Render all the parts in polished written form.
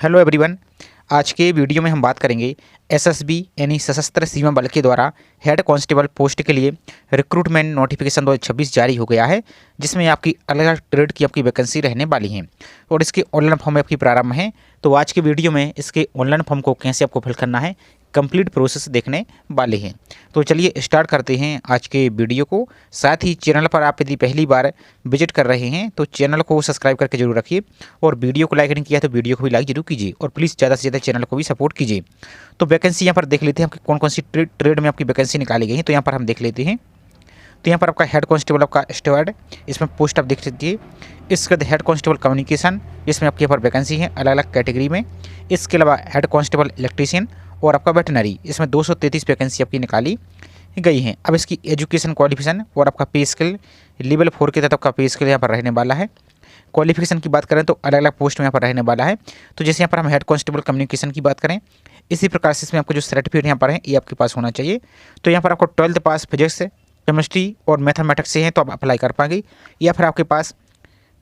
Hello everyone. आज के video में हम बात करेंगे एसएसबी यानी सशस्त्र सीमा बल के द्वारा हेड कांस्टेबल पोस्ट के लिए रिक्रूटमेंट नोटिफिकेशन 2026 जारी हो गया है, जिसमें आपकी अलग अलग ट्रेड की आपकी वैकेंसी रहने वाली हैं और इसके ऑनलाइन फॉर्म आपकी प्रारंभ है। तो आज के वीडियो में इसके ऑनलाइन फॉर्म को कैसे आपको फिल करना है कंप्लीट प्रोसेस देखने वाले हैं। तो चलिए स्टार्ट करते हैं आज के वीडियो को। साथ ही चैनल पर आप यदि पहली बार विजिट कर रहे हैं तो चैनल को सब्सक्राइब करके जरूर रखिए और वीडियो को लाइक नहीं किया तो वीडियो को भी लाइक जरूर कीजिए और प्लीज़ ज़्यादा से ज़्यादा चैनल को भी सपोर्ट कीजिए। तो वैकेंसी यहाँ पर देख लेते हैं आपकी कौन कौन सी ट्रेड में आपकी वैकेंसी निकाली गई है। तो यहाँ पर हम देख लेते हैं। तो यहाँ पर आपका हेड कांस्टेबल आपका स्टुअर्ड, इसमें पोस्ट आप देख लीजिए। इसके बाद हेड कांस्टेबल कम्युनिकेशन, इसमें आपके यहाँ पर वैकेंसी है अलग अलग कैटेगरी में। इसके अलावा हेड कांस्टेबल इलेक्ट्रीशियन और आपका वेटनरी, इसमें 233 वैकेंसी आपकी निकाली गई हैं। अब इसकी एजुकेशन क्वालिफिकेशन और आपका पे स्किल लेवल 4 के तहत आपका पे स्किल यहाँ पर रहने वाला है। क्वालिफिकेशन की बात करें तो अलग अलग पोस्ट में यहाँ पर रहने वाला है। तो जैसे यहाँ पर हम हेड कांस्टेबल कम्युनिकेशन की बात करें, इसी प्रकार से इसमें आपको जो सर्टिफिकेट यहाँ पर है ये आपके पास होना चाहिए। तो यहाँ पर आपको 12th पास फिजिक्स केमिस्ट्री और मैथमेटिक्स से हैं तो आप अप्लाई कर पाएंगे, या फिर आपके पास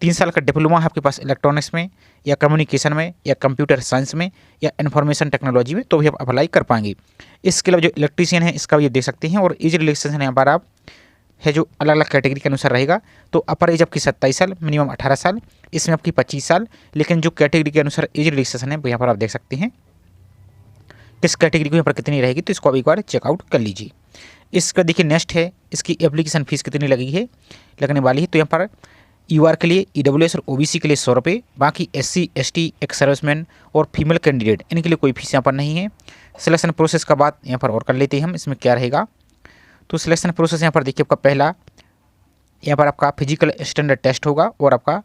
3 साल का डिप्लोमा है आपके पास इलेक्ट्रॉनिक्स में या कम्युनिकेशन में या कंप्यूटर साइंस में या इन्फॉर्मेशन टेक्नोलॉजी में, तो भी आप अप्लाई कर पाएंगे। इसके अलावा जो इलेक्ट्रीशियन है इसका भी देख सकते हैं और एज रिलैक्सेशन यहाँ पर आप है जो अलग अलग कैटेगरी के अनुसार रहेगा। तो अपर एज आपकी 27 साल, मिनिमम 18 साल, इसमें आपकी 25 साल, लेकिन जो कैटेगरी के अनुसार एज रिलैक्सेशन है यहाँ पर आप देख सकते हैं किस कैटेगरी को यहाँ पर कितनी रहेगी, तो इसको आप एक बार चेकआउट कर लीजिए। इसका देखिए नेक्स्ट है इसकी एप्लीकेशन फ़ीस कितनी लगने वाली है। तो यहाँ पर यूआर के लिए, ईडब्ल्यूएस और ओबीसी के लिए 100 रुपये, बाकी एससी एसटी एक्स सर्विसमैन और फीमेल कैंडिडेट इनके लिए कोई फीस यहाँ पर नहीं है। सिलेक्शन प्रोसेस का बात यहाँ पर और कर लेते हैं हम, इसमें क्या रहेगा। तो सिलेक्शन प्रोसेस यहाँ पर देखिए आपका पहला यहाँ पर आपका फिजिकल स्टैंडर्ड टेस्ट होगा और आपका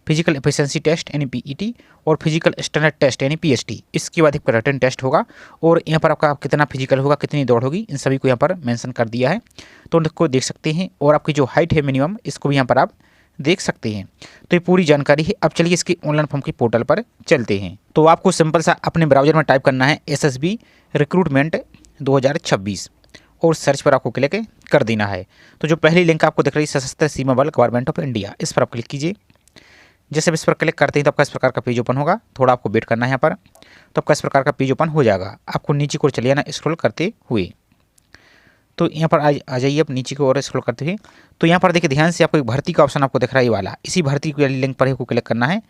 फिजिकल एफिशिएंसी टेस्ट यानी पीईटी और फिजिकल स्टैंडर्ड टेस्ट यानी पीएसटी। इसके बाद एक रिटन टेस्ट होगा और यहाँ पर आपका कितना फिजिकल होगा, कितनी दौड़ होगी, इन सभी को यहाँ पर मेंशन कर दिया है तो उनको देख सकते हैं। और आपकी जो हाइट है मिनिमम, इसको भी यहाँ पर आप देख सकते हैं। तो ये पूरी जानकारी है। अब चलिए इसके ऑनलाइन फॉर्म के पोर्टल पर चलते हैं। तो आपको सिंपल सा अपने ब्राउजर में टाइप करना है एसएसबी रिक्रूटमेंट 2026 और सर्च पर आपको क्लिक कर देना है। तो जो पहली लिंक आपको दिख रही है सशस्त्र सीमा बल गवर्नमेंट ऑफ इंडिया, इस पर आप क्लिक कीजिए। जैसे इस पर क्लिक करते हैं तो आपका इस प्रकार का पेज ओपन होगा। थोड़ा आपको वेट करना है यहाँ पर, तो आपका इस प्रकार का पेज ओपन हो जाएगा। आपको नीचे को चलिए ना स्क्रॉल करते हुए, तो यहाँ पर आ जाइए आप नीचे को और स्क्रॉल करते हुए। तो यहाँ पर देखिए ध्यान से आपको एक भर्ती का ऑप्शन आपको दिख रहा है ये वाला, इसी भर्ती के लिंक पर आपको क्लिक करना है।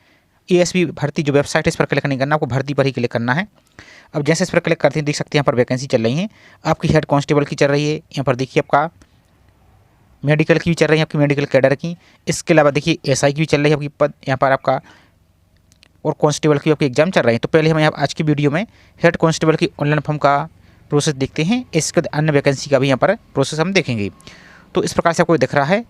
एएसबी भर्ती जो वेबसाइट है इस पर क्लिक नहीं करना, आपको भर्ती पर ही क्लिक करना है। अब जैसे इस पर क्लिक करते हैं देख सकते हैं यहाँ पर वैकेंसी चल रही है। आपकी हेड कांस्टेबल की चल रही है, यहाँ पर देखिए आपका मेडिकल की भी चल रही है, आपकी मेडिकल कैडर की। इसके अलावा देखिए एसआई की भी चल रही है आपकी पद यहाँ पर आपका, और कांस्टेबल की आपकी एग्जाम चल रही है। तो पहले हम यहाँ आज की वीडियो में हेड कांस्टेबल की ऑनलाइन फॉर्म का प्रोसेस देखते हैं, इसके बाद अन्य वैकेंसी का भी यहाँ पर प्रोसेस हम देखेंगे। तो इस प्रकार से आपको दिख रहा है,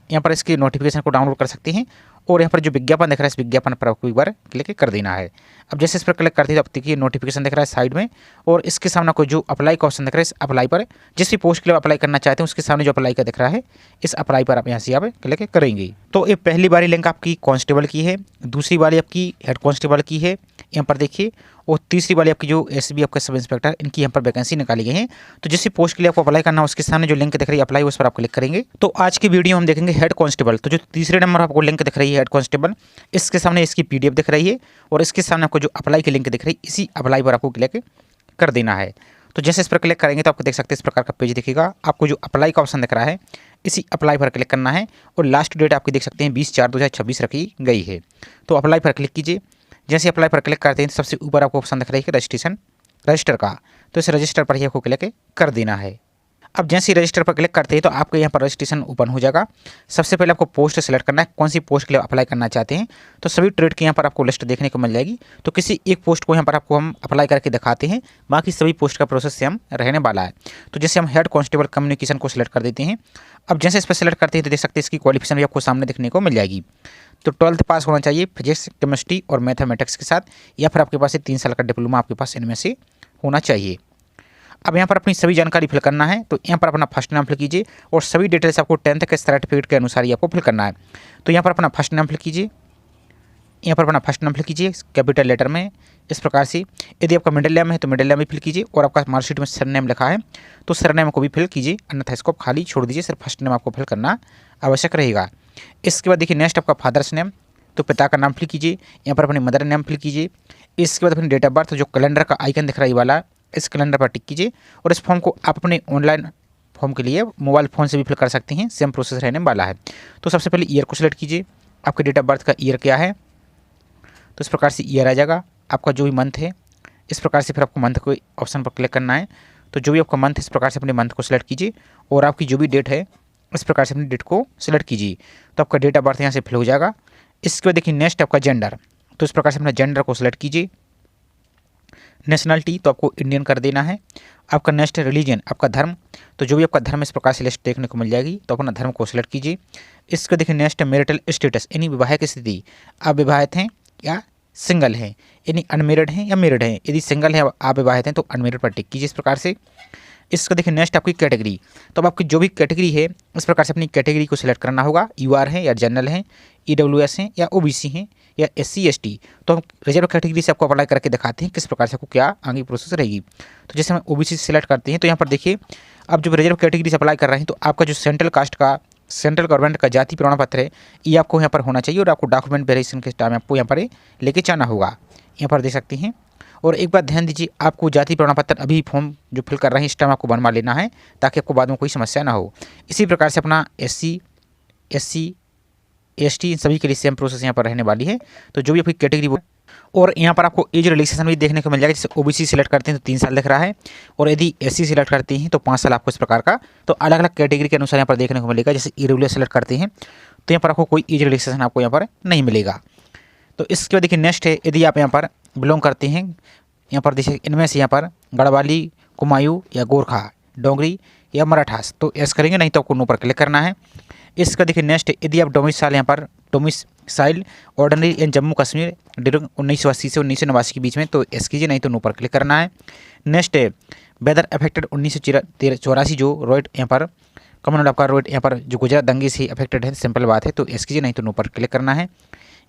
यहाँ पर इसकी नोटिफिकेशन को डाउनलोड कर सकते हैं और यहाँ पर जो विज्ञापन दिख रहा है इस विज्ञापन पर आपको एक बार क्लिक कर देना है। अब जैसे इस पर क्लिक करते हैं तो आप देखिए नोटिफिकेशन दिख रहा है साइड में, और इसके सामने कोई जो अप्लाई का ऑप्शन दिख रहा है इस अप्लाई पर, जिस भी पोस्ट के लिए अप्लाई करना चाहते हैं उसके सामने जो अप्लाई का दिख रहा है इस अप्लाई पर आप यहाँ से आप क्लिक करेंगे। तो ये पहली वाली लिंक आपकी कांस्टेबल की है, दूसरी वाली आपकी हेड कांस्टेबल की है यहाँ पर देखिए, और तीसरी वाली आपकी जो एसबी आपका सब इंस्पेक्टर, इनकी यहाँ पर वैकेंसी निकाली गई है। तो जिस पूछ के लिए आपको अप्लाई करना है उसके सामने जो लिंक दिख रही है अप्लाई, उस पर आप क्लिक करेंगे। तो आज की वीडियो हम देखेंगे हेड कांस्टेबल। तो जो तीसरे नंबर आपको लिंक दिख रही है हेड कांस्टेबल, इसके सामने इसकी पीडीएफ दिख रही है और इसके सामने आपको जो अप्लाई की लिंक दिख रही है इसी अप्लाई पर आपको क्लिक कर देना है। तो जैसे इस पर क्लिक करेंगे तो आपको देख सकते हैं इस प्रकार का पेज दिखेगा। आपको जो अप्लाई का ऑप्शन दिख रहा है इसी अप्लाई पर क्लिक करना है और लास्ट डेट आपकी देख सकते हैं 20/4/2026 रखी गई है। तो अप्लाई पर क्लिक कीजिए। जैसे अप्लाई पर क्लिक करते हैं तो सबसे ऊपर आपको ऑप्शन दिख रहा है रजिस्टर का, तो इस रजिस्टर पर ही आपको क्लिक कर देना है। अब जैसे ही रजिस्टर पर क्लिक करते हैं तो आपके यहाँ पर रजिस्ट्रेशन ओपन हो जाएगा। सबसे पहले आपको पोस्ट सेलेक्ट करना है, कौन सी पोस्ट के लिए अप्लाई करना चाहते हैं। तो सभी ट्रेड की यहाँ पर आपको लिस्ट देखने को मिल जाएगी। तो किसी एक पोस्ट को यहाँ पर आपको हम अप्लाई करके दिखाते हैं, बाकी सभी पोस्ट का प्रोसेस सेम रहने वाला है। तो जैसे हम हेड कांस्टेबल कम्युनिकेशन को सिलेक्ट कर देते हैं। अब जैसे इस पर सेलेक्ट करते हैं तो देख सकते हैं इसकी क्वालिफिकेशन भी आपको सामने देखने को मिल जाएगी। तो 12th पास होना चाहिए फिजिक्स केमिस्ट्री और मैथमेटिक्स के साथ, या फिर आपके पास 3 साल का डिप्लोमा आपके पास इनमें से होना चाहिए। अब यहाँ पर अपनी सभी जानकारी फिल करना है। तो यहाँ पर अपना फर्स्ट नाम फिल कीजिए और सभी डिटेल्स आपको 10th के सर्टिफिकेट के अनुसार ही आपको फिल करना है। तो यहाँ पर अपना फर्स्ट नाम फिल कीजिए, यहाँ पर अपना फर्स्ट नाम फिल कीजिए कैपिटल लेटर में इस प्रकार से। यदि आपका मिडिल नेम है तो मिडिल नेम भी फिल कीजिए, और आपका मार्कशीट में सरनेम लिखा है तो सरनेम को भी फिल कीजिए, अन्यथा इसको खाली छोड़ दीजिए, सिर्फ फर्स्ट नेम आपको फिल करना आवश्यक रहेगा। इसके बाद देखिए नेक्स्ट आपका फादर्स नेम, तो पिता का नाम फिल कीजिए, यहाँ पर अपने मदर का नाम फिल कीजिए। इसके बाद अपनी डेट ऑफ बर्थ, जो कैलेंडर का आइकन दिख रहा है ये वाला, इस कैलेंडर पर टिक कीजिए। और इस फॉर्म को आप अपने ऑनलाइन फॉर्म के लिए मोबाइल फ़ोन से भी फिल कर सकते हैं, सेम प्रोसेस रहने वाला है। तो सबसे पहले ईयर को सिलेक्ट कीजिए, आपके डेट ऑफ बर्थ का ईयर क्या है, तो इस प्रकार से ईयर आ जाएगा। आपका जो भी मंथ है, इस प्रकार से फिर आपको मंथ को ऑप्शन पर क्लिक करना है। तो जो भी आपका मंथ है, इस प्रकार से अपने मंथ को सिलेक्ट कीजिए और आपकी जो भी डेट है, इस प्रकार से अपनी डेट को सिलेक्ट कीजिए। तो आपका डेट ऑफ बर्थ यहाँ से फिल हो जाएगा। इसके बाद देखिए नेक्स्ट आपका जेंडर, तो इस प्रकार से अपना जेंडर को सिलेक्ट कीजिए। नेशनलिटी तो आपको इंडियन कर देना है। आपका नेक्स्ट रिलीजन, आपका धर्म, तो जो भी आपका धर्म इस प्रकार से लिस्ट देखने को मिल जाएगी, तो अपना धर्म को सिलेक्ट कीजिए। इसको देखिए नेक्स्ट मैरिटल स्टेटस, यानी विवाहित स्थिति, आप विवाहित हैं या सिंगल हैं, यानी अनमेरिड हैं या मेरिड हैं। यदि सिंगल है आप विवाहित हैं तो अनमेरिड पर टिक कीजिए इस प्रकार से। इसका देखिए नेक्स्ट आपकी कैटेगरी, तो अब आपकी जो भी कैटेगरी है, इस प्रकार से अपनी कैटेगरी को सिलेक्ट करना होगा। यूआर हैं या जनरल हैं, ईडब्ल्यूएस हैं या ओबीसी हैं या एससी एसटी। तो हम रिजर्व कैटेगरी से आपको अप्लाई करके दिखाते हैं किस प्रकार से आपको क्या आगे प्रोसेस रहेगी। तो जैसे हम ओबीसी सेलेक्ट करते हैं, तो यहाँ पर देखिए अब जब रिजर्व कैटेगरी से अप्लाई कर रहे हैं, तो आपका जो सेंट्रल कास्ट का, सेंट्रल गवर्नमेंट का जाति प्रमाण पत्र है, ये आपको यहाँ पर होना चाहिए और आपको डॉक्यूमेंट वेरिफिकेशन के टाइम आपको यहाँ पर लेके जाना होगा। यहाँ पर देख सकते हैं। और एक बात ध्यान दीजिए, आपको जाति प्रमाण पत्र अभी फॉर्म जो फिल कर रहे हैं इस टाइम आपको बनवा लेना है, ताकि आपको बाद में कोई समस्या ना हो। इसी प्रकार से अपना एससी, एसटी इन सभी के लिए सेम प्रोसेस यहाँ पर रहने वाली है। तो जो भी आपकी कैटेगरी वो, और यहाँ पर आपको एज रिलैक्सेशन भी देखने को मिल जाएगा। जैसे ओबीसी सिलेक्ट करते हैं तो 3 साल दिख रहा है, और यदि एससी सिलेक्ट करते हैं तो 5 साल आपको इस प्रकार का। तो अलग अलग कैटेगरी के अनुसार यहाँ पर देखने को मिलेगा। जैसे इरेगुलर सेलेक्ट करते हैं तो यहाँ पर आपको कोई एज रिलैक्सेशन आपको यहाँ पर नहीं मिलेगा। तो इसके बाद देखिए नेक्स्ट है, यदि आप यहाँ पर बिलोंग करते हैं, यहाँ पर देखिए इनमें से यहाँ पर गढ़वाली, कुमायूं या गोरखा, डोंगरी या मराठास, तो एस करेंगे, नहीं तो आपको नो पर क्लिक करना है। इसका देखिए नेक्स्ट, यदि आप डोमिसाइल यहाँ पर डोमिसाइल ऑर्डिनरी इन जम्मू कश्मीर ड्यूरिंग 1980 से 1989 के बीच में, तो एस कीजिए, नहीं तो नो पर क्लिक करना है। नेक्स्ट है वेदर अफेक्टेड 1984 जो रोड यहाँ पर कॉमन आपका रोड यहाँ पर जो गुजरात दंगे से अफेक्टेड है, सिंपल बात है, तो एस कीजिए, नहीं तो नो पर क्लिक करना है।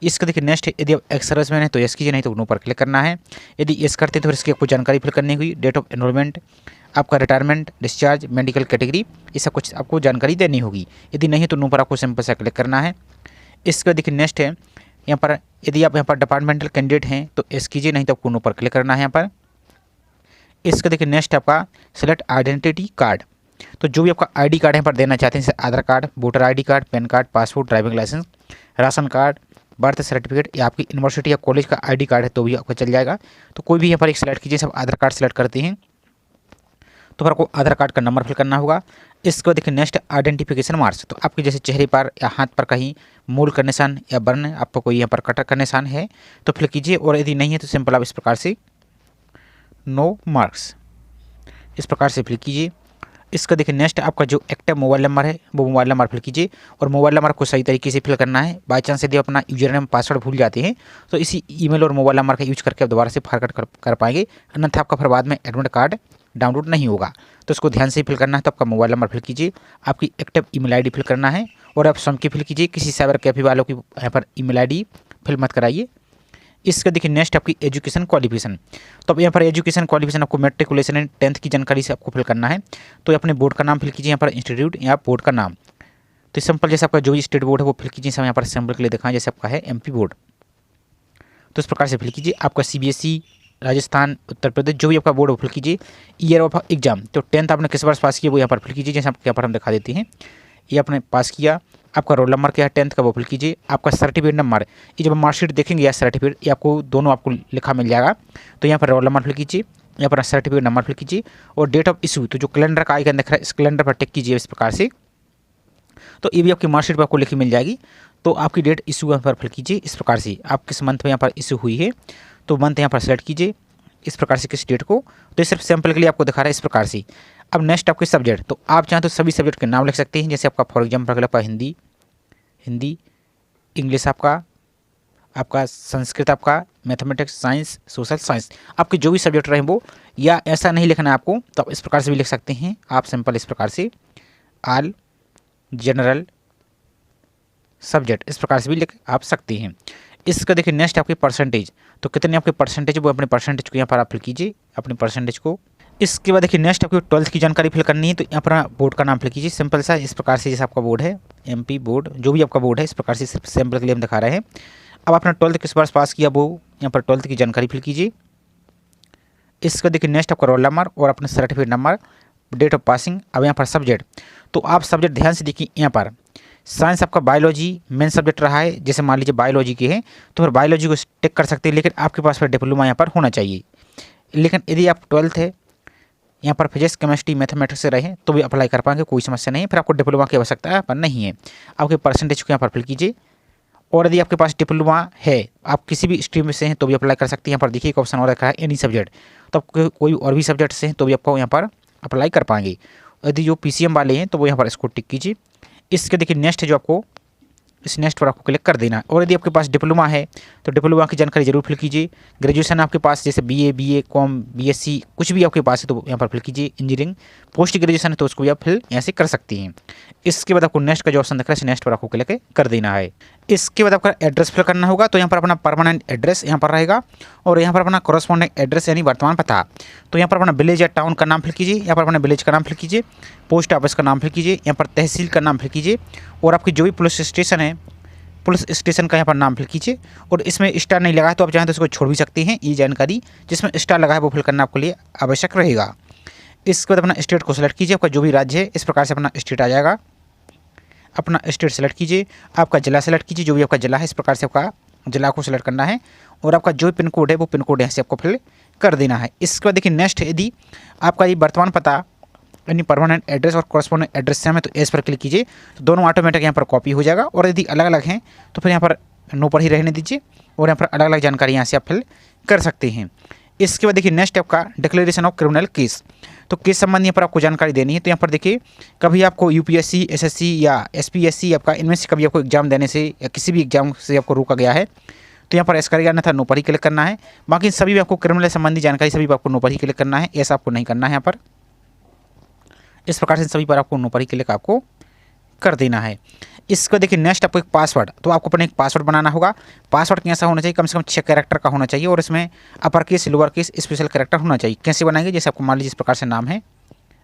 इसका देखिए नेक्स्ट, यदि आप एक्स सर्विसमैन है तो एस कीजिए, नहीं तो नो पर क्लिक करना है। यदि एस करते हैं तो फिर इसकी आपको जानकारी फिल करनी हुई, डेट ऑफ एनरोलमेंट, आपका रिटायरमेंट, डिस्चार्ज, मेडिकल कैटेगरी, ये सब कुछ आपको जानकारी देनी होगी। यदि नहीं तो नो पर आपको सिंपल सा क्लिक करना है। इसके बाद देखिए नेक्स्ट है, यहाँ पर यदि आप यहाँ पर डिपार्टमेंटल कैंडिडेट हैं तो एस कीजिए, नहीं तो आपको नो पर क्लिक करना है यहाँ पर। इसका देखिए नेक्स्ट आपका सिलेक्ट आइडेंटिटी कार्ड, तो जो भी आपका आईडी कार्ड यहाँ पर देना चाहते हैं, जैसे Aadhaar card, voter ID card, PAN card, passport, driving licence, ration card, birth certificate या आपकी यूनिवर्सिटी या कॉलेज का आईडी कार्ड है तो भी आपको चल जाएगा। तो कोई भी यहाँ पर एक सिलेक्ट कीजिए। सब आधार कार्ड सेलेक्ट करते हैं तो फिर आपको आधार कार्ड का नंबर फिल करना होगा। इसके बाद देखिए नेक्स्ट आइडेंटिफिकेशन मार्क्स, तो आपके जैसे चेहरे पर या हाथ पर कहीं मूल का निशान या बर्न, आपको कोई यहाँ पर कटर का निशान है तो फिल कीजिए, और यदि नहीं है तो सिंपल आप इस प्रकार से नो मार्क्स इस प्रकार से फिल कीजिए। इसका देखिए नेक्स्ट, आपका जो एक्टिव मोबाइल नंबर है वो मोबाइल नंबर फिल कीजिए, और मोबाइल नंबर को सही तरीके से फिल करना है। बाई चांस यदि अपना यूजर नेम पासवर्ड भूल जाते हैं तो इसी ईमेल और मोबाइल नंबर का यूज करके आप दोबारा से फॉरवर्ड कर पाएंगे, अन्यथा आपका फिर बाद में एडमिट कार्ड डाउनलोड नहीं होगा। तो इसको ध्यान से फिल करना है। तो आपका मोबाइल नंबर फिल कीजिए, आपकी एक्टिव ईमेल आईडी फिल करना है, और आप स्वयं की फिल कीजिए। किसी साइबर कैफे वालों की यहाँ पर ईमेल आईडी फिल मत कराइए। इसका देखिए नेक्स्ट आपकी एजुकेशन क्वालिफिकेशन, तो अब यहाँ पर एजुकेशन क्वालिफिकेशन आपको मैट्रिकुलेशन एंड 10th की जानकारी से आपको फिल करना है। तो अपने बोर्ड का नाम फिल कीजिए, यहाँ पर इंस्टीट्यूट या बोर्ड का नाम, तो सिंपल जैसे आपका जो भी स्टेट बोर्ड है वो फिल कीजिए। यहाँ पर सैम्पल के लिए दिखाएं, जैसे आपका है एमपी बोर्ड, तो इस प्रकार से फिल कीजिए। आपका सीबीएसई, राजस्थान, उत्तर प्रदेश, जो भी आपका बोर्ड वो फिल कीजिए। ईयर ऑफ एग्जाम, तो 10th आपने किस वर्ष पास किया वो यहाँ पर फिल कीजिए, जैसे आपको यहाँ पर हम दिखा देते हैं। ये आपने पास किया। आपका रोल नंबर क्या है 10th का वो फिल कीजिए। आपका सर्टिफिकेट नंबर, ये जब मार्कशीट देखेंगे या सर्टिफिकेट, ये आपको दोनों आपको लिखा मिल जाएगा। तो यहाँ पर रोल नंबर फिल कीजिए, यहाँ पर सर्टिफिकेट नंबर फिल कीजिए, और डेट ऑफ इशू, तो जो कैलेंडर का आइकन दिख रहा है इस कैलेंडर पर टिक कीजिए इस प्रकार से। तो ये भी आपकी मार्कशीट पर आपको लिखी मिल जाएगी। तो आपकी डेट इशू यहाँ पर फिल कीजिए इस प्रकार से, आप किस मंथ में यहाँ पर इशू हुई है तो मंथ यहाँ पर सेलेक्ट कीजिए इस प्रकार से, किस डेट को। तो ये सिर्फ सैंपल के लिए आपको दिखा रहा है इस प्रकार से। अब नेक्स्ट आपके सब्जेक्ट, तो आप चाहें तो सभी सब्जेक्ट के नाम लिख सकते हैं, जैसे आपका फॉर एग्जाम्पल आपका हिंदी, इंग्लिश आपका संस्कृत, आपका मैथमेटिक्स, साइंस, सोशल साइंस, आपके जो भी सब्जेक्ट रहे वो, या ऐसा नहीं लिखना है आपको तो आप इस प्रकार से भी लिख सकते हैं। आप सिंपल इस प्रकार से ऑल जनरल सब्जेक्ट इस प्रकार से भी लिख आप सकते हैं। इसका देखिए नेक्स्ट आपकी परसेंटेज, तो कितने आपके परसेंटेज वो अपने परसेंटेज को यहाँ पर आप फिल कीजिए, अपने परसेंटेज को। इसके बाद देखिए नेक्स्ट आपकी 12th की जानकारी फिल करनी है, तो यहाँ पर बोर्ड का नाम फिल कीजिए सिंपल सा इस प्रकार से, जैसे आपका बोर्ड है एमपी बोर्ड, जो भी आपका बोर्ड है इस प्रकार से सिंपल के लिए हम दिखा रहे हैं। अब आपने 12th किस वर्ष पास किया वो यहाँ पर 12th की जानकारी फिल कीजिए। इसका देखिए नेक्स्ट आपका रोल नंबर और अपना certificate number, date of passing. अब यहाँ पर सब्जेक्ट, तो आप सब्जेक्ट ध्यान से देखिए। यहाँ पर साइंस आपका बायोलॉजी मेन सब्जेक्ट रहा है, जैसे मान लीजिए बायोलॉजी के हैं तो फिर बायोलॉजी को टिक कर सकते हैं, लेकिन आपके पास फिर डिप्लोमा यहाँ पर होना चाहिए। लेकिन यदि आप 12th है यहाँ पर फिजिक्स केमिस्ट्री मैथमेटिक्स से रहे तो भी अप्लाई कर पाएंगे, कोई समस्या नहीं है। फिर आपको डिप्लोमा की आवश्यकता यहाँ पर नहीं है। आपके परसेंटेज को यहाँ पर फिल कीजिए। और यदि आपके पास डिप्लोमा है, आप किसी भी स्ट्रीम से हैं तो भी अप्लाई कर सकते हैं। यहाँ पर देखिए एक ऑप्शन और रखा है एनी सब्जेक्ट, तो आप कोई और भी सब्जेक्ट से हैं तो भी आपको यहाँ पर अप्लाई कर पाएंगे। यदि जो PCM वाले हैं तो वो यहाँ पर इसको टिक कीजिए। इसके देखिए नेक्स्ट जो आपको इस नेक्स्ट पर आपको क्लिक कर देना है। और यदि आपके पास डिप्लोमा है तो डिप्लोमा की जानकारी जरूर फिल कीजिए। ग्रेजुएशन आपके पास जैसे BA कॉम BSc कुछ भी आपके पास है तो यहाँ पर फिल कीजिए। इंजीनियरिंग पोस्ट ग्रेजुएशन है तो उसको भी आप फिल यहाँ से कर सकती हैं। इसके बाद आपको नेक्स्ट का जो ऑप्शन दिख रहा है नेक्स्ट पर आपको क्लिक कर देना है। इसके बाद आपका एड्रेस फिल करना होगा, तो यहाँ पर अपना परमानेंट एड्रेस यहाँ पर रहेगा और यहाँ पर अपना कॉरेस्पॉन्डिंग एड्रेस यानी वर्तमान पता। तो यहाँ पर अपना विलेज या टाउन का नाम फिल कीजिए। यहाँ पर अपना विलेज का नाम फिल कीजिए, पोस्ट ऑफिस का नाम फिल कीजिए, यहाँ पर तहसील का नाम फिल कीजिए और आपकी जो भी पुलिस स्टेशन है पुलिस स्टेशन का यहाँ पर नाम फिल कीजिए। और इसमें स्टार नहीं लगा है तो आप चाहें तो इसको छोड़ भी सकते हैं। ये जानकारी जिसमें स्टार लगा है वो फिल करना आपके लिए आवश्यक रहेगा। इसके बाद अपना स्टेट को सिलेक्ट कीजिए, आपका जो भी राज्य है इस प्रकार से अपना स्टेट आ जाएगा। अपना स्टेट सेलेक्ट कीजिए, आपका जिला सेलेक्ट कीजिए, जो भी आपका जिला है इस प्रकार से आपका जिला को सिलेक्ट करना है। और आपका जो पिन कोड है वो पिन कोड यहाँ से आपको फिल कर देना है। इसके बाद देखिए नेक्स्ट, यदि आपका ये वर्तमान पता यानी परमानेंट एड्रेस और कॉरेस्पॉन्डिंग एड्रेस से हमें तो एस पर क्लिक कीजिए, तो दोनों ऑटोमेटिक यहाँ पर कॉपी हो जाएगा। और यदि अलग अलग हैं तो फिर यहाँ पर नो पर ही रहने दीजिए और यहाँ पर अलग अलग जानकारी यहाँ से आप फिल कर सकते हैं। इसके बाद देखिए नेक्स्ट आपका डिक्लेरेशन ऑफ क्रिमिनल केस, तो केस संबंधी यहाँ पर आपको जानकारी देनी है। तो यहाँ पर देखिए कभी आपको UPSC SSC या SPSC आपका इनमें से कभी आपको एग्जाम देने से या किसी भी एग्जाम से आपको रोका गया है तो यहाँ पर एस करेगा, अन्यथा नो पर ही क्लिक करना है। बाकी सभी भी आपको क्रिमिनल संबंधी जानकारी सभी पर आपको नो पर ही क्लिक करना है, ऐसा आपको नहीं करना है। यहाँ पर इस प्रकार से सभी पर आपको नो पर ही क्लिक आपको कर देना है। इसको देखिए नेक्स्ट आपको एक पासवर्ड, तो आपको अपने एक पासवर्ड बनाना होगा। पासवर्ड कैसा होना चाहिए, कम से कम 6 कैरेक्टर का होना चाहिए और इसमें upper case lower case special character होना चाहिए। कैसे बनाएंगे, जैसे आपको मान लीजिए इस प्रकार से नाम है,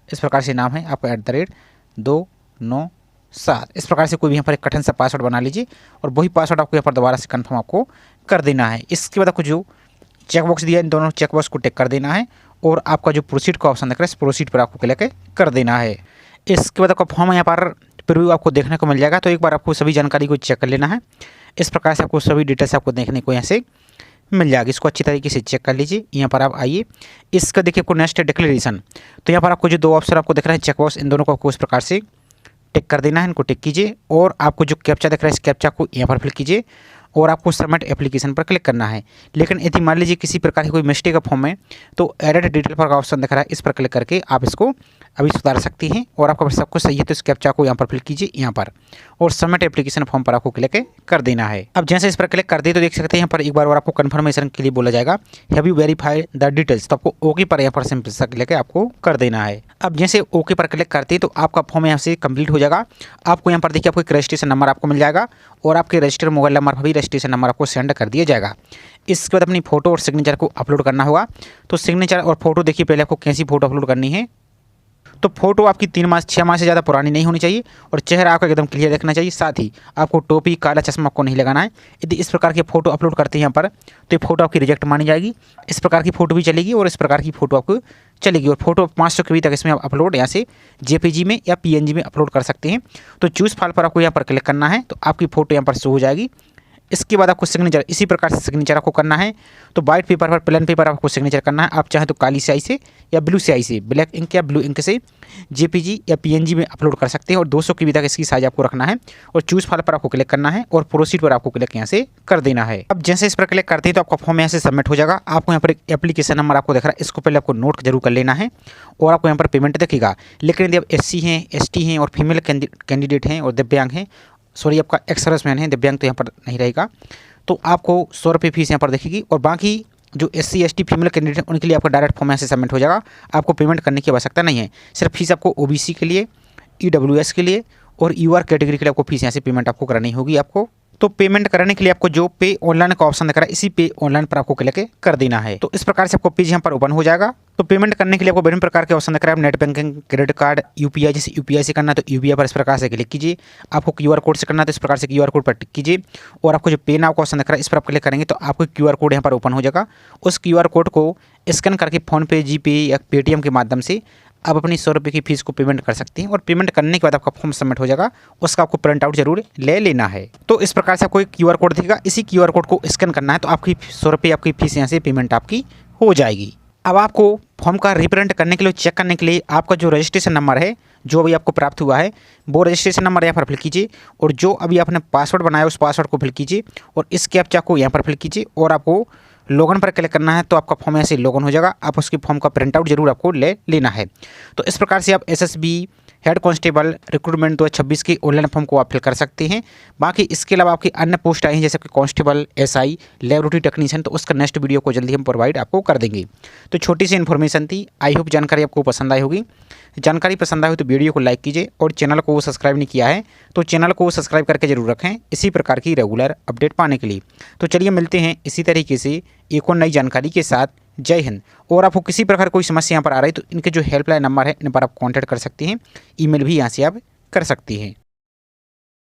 इस प्रकार से नाम है आपका @297, इस प्रकार से कोई भी यहाँ पर एक कठिन सा पासवर्ड बना लीजिए और वही पासवर्ड आपको यहाँ पर दोबारा से कन्फर्म आपको कर देना है। इसके बाद आपको जो चेकबॉक्स दिया है इन दोनों चेकबॉक्स को टिक कर देना है और आपका जो प्रोसीड का ऑप्शन दिख रहा है इस प्रोसीड पर आपको क्लिक कर देना है। इसके बाद आपका फॉर्म यहाँ पर प्रीव्यू आपको देखने को मिल जाएगा, तो एक बार आपको सभी जानकारी को चेक कर लेना है। इस प्रकार से आपको सभी डिटेल्स आपको देखने को यहाँ से मिल जाएगी, इसको अच्छी तरीके से चेक कर लीजिए। यहाँ पर आप आइए, इसका देखिए आपको नेक्स्ट है डिक्लेरेशन, तो यहाँ पर आपको जो 2 ऑप्शन आपको दिख रहा है चेकबॉक्स, इन दोनों को आपको इस प्रकार से टिक कर देना है, इनको टिक कीजिए और आपको जो कैप्चा दिख रहा है इस कैप्चा को यहाँ पर फिल कीजिए और आपको सबमिट एप्लीकेशन पर क्लिक करना है। लेकिन यदि मान लीजिए किसी प्रकार की कोई मिस्टेक है फॉर्म में तो एडिट डिटेल पर का ऑप्शन दिख रहा है, इस पर क्लिक करके आप इसको अभी सुधार सकती हैं और आपका सब कुछ सही है तो इस कैप्चा को यहाँ पर फिल कीजिए यहाँ पर और सबमिट एप्लीकेशन फॉर्म पर आपको क्लिक कर देना है। अब जैसे इस पर क्लिक कर दिए तो देख सकते हैं यहाँ पर एक बार और आपको कन्फर्मेशन के लिए बोला जाएगा have you verified the details, तो आपको ओके पर यहाँ पर सिंपल सा क्लिक आपको कर देना है। अब जैसे ओके पर क्लिक करते हैं तो आपका फॉर्म यहाँ से कंप्लीट हो जाएगा। आपको यहाँ पर देखिए आपको एक रजिस्ट्रेशन नंबर आपको मिल जाएगा और आपके रजिस्टर्ड मोबाइल नंबर पर भी रजिस्ट्रेशन नंबर आपको सेंड कर दिया जाएगा। इसके बाद अपनी फ़ोटो और सिग्नेचर को अपलोड करना होगा। तो सिग्नेचर और फोटो देखिए पहले आपको कैसी फ़ोटो अपलोड करनी है, तो फोटो आपकी 6 माह से ज़्यादा पुरानी नहीं होनी चाहिए और चेहरा आपका एकदम क्लियर देखना चाहिए। साथ ही आपको टोपी काला चश्मा आपको नहीं लगाना है। यदि इस प्रकार की फ़ोटो अपलोड करते हैं यहाँ पर तो ये फ़ोटो आपकी रिजेक्ट मानी जाएगी। इस प्रकार की फ़ोटो भी चलेगी और इस प्रकार की फ़ोटो आपको चलेगी और फोटो 500 KB तक इसमें आप अपलोड यहाँ से JPG में या PNG में अपलोड कर सकते हैं। तो चूज़ फाइल पर आपको यहाँ पर क्लिक करना है तो आपकी फ़ोटो यहाँ पर शो हो जाएगी। इसके बाद आपको सिग्नेचर इसी प्रकार से सिग्नेचर आपको करना है। तो वाइट पेपर पर प्लेन पेपर आपको सिग्नेचर करना है। आप चाहें तो काली स्याही से या ब्लू स्याही से, ब्लैक इंक या ब्लू इंक से JPG या PNG में अपलोड कर सकते हैं और 200 KB तक इसकी साइज आपको रखना है और चूज़ फाइल पर आपको क्लिक करना है और प्रोसीड पर आपको क्लिक यहाँ से कर देना है। अब जैसे इस पर क्लिक करते हैं तो आपका फॉर्म यहाँ से सबमिट हो जाएगा। आपको यहाँ पर एक एप्लीकेशन नंबर आपको दिख रहा है, इसको पहले आपको नोट जरूर कर लेना है और आपको यहाँ पर पेमेंट दिखेगा। लेकिन यदि आप SC हैं, ST हैं और फीमेल कैंडिडेट हैं और दिव्यांग हैं, सॉरी आपका एक्स सर्विसमैन है, दिव्यांग तो यहाँ पर नहीं रहेगा, तो आपको 100 रुपये फीस यहाँ पर दिखेगी और बाकी जो SC ST फीमेल कैंडिडेट हैं उनके लिए आपका डायरेक्ट फॉर्म यहाँ से सबमिट हो जाएगा। आपको पेमेंट करने की आवश्यकता नहीं है। सिर्फ फीस आपको OBC के लिए, EWS के लिए और UR कैटेगरी के लिए आपको फीस यहाँ से पेमेंट आपको करानी होगी आपको तो पेमेंट करने के लिए आपको जो पे ऑनलाइन का ऑप्शन दिख रहा है इसी पे ऑनलाइन पर आपको क्लिक कर देना है। तो इस प्रकार से आपको पेज यहाँ पर ओपन हो जाएगा। तो पेमेंट करने के लिए आपको विभिन्न प्रकार के ऑप्शन दिख रहा है। Net banking, credit card, UPI, जैसे यूपीआई से करना है तो यूपीआई पर इस प्रकार से क्लिक कीजिए। आपको क्यूआर कोड से करना है तो इस प्रकार से क्यूआर कोड पर टिक कीजिए। और आपको जो पे नाउ का ऑप्शन दिख रहा है इस पर आप क्लिक करेंगे तो आपको क्यूआर कोड यहाँ पर ओपन हो जाएगा। उस क्यूआर कोड को स्कैन करके फ़ोनपे, जीपे या पेटीएम के माध्यम से आप अपनी 100 रुपये की फीस को पेमेंट कर सकते हैं। और पेमेंट करने के बाद आपका फॉर्म सबमिट हो जाएगा, उसका आपको प्रिंट आउट जरूर ले लेना है। तो इस प्रकार से आपको एक क्यूआर कोड दिखेगा, इसी क्यूआर कोड को स्कैन करना है तो आपकी 100 रुपये आपकी फीस यहाँ से पेमेंट आपकी हो जाएगी। अब आपको फॉर्म का रिप्रिंट करने के लिए, चेक करने के लिए आपका जो रजिस्ट्रेशन नंबर है जो अभी आपको प्राप्त हुआ है वो रजिस्ट्रेशन नंबर यहाँ पर फिल कीजिए। और जो अभी आपने पासवर्ड बनाया उस पासवर्ड को फिल कीजिए और इस कैप्चा को यहाँ पर फिल कीजिए। और आपको लॉगिन पर क्लिक करना है तो आपका फॉर्म ऐसे लॉगिन हो जाएगा। आप उसकी फॉर्म का प्रिंट आउट जरूर आपको ले लेना है। तो इस प्रकार से आप एसएसबी हेड कांस्टेबल रिक्रूटमेंट 2026 की ऑनलाइन फॉर्म को आप फिल कर सकते हैं। बाकी इसके अलावा आपकी अन्य पोस्ट आई हैं जैसे कि कांस्टेबल, एसआई, लैबोरेटरी टेक्नीशियन, तो उसका नेक्स्ट वीडियो को जल्दी हम प्रोवाइड आपको कर देंगे। तो छोटी सी इन्फॉर्मेशन थी, आई होप जानकारी आपको पसंद आई होगी। जानकारी पसंद आई हो तो वीडियो को लाइक कीजिए और चैनल को सब्सक्राइब नहीं किया है तो चैनल को सब्सक्राइब करके जरूर रखें इसी प्रकार की रेगुलर अपडेट पाने के लिए। तो चलिए मिलते हैं इसी तरीके से एक और नई जानकारी के साथ। जय हिंद। और आपको किसी प्रकार कोई समस्या यहाँ पर आ रही है तो इनके जो हेल्पलाइन नंबर है इन पर आप कॉन्टैक्ट कर सकते हैं। ईमेल भी यहाँ से आप कर सकती हैं।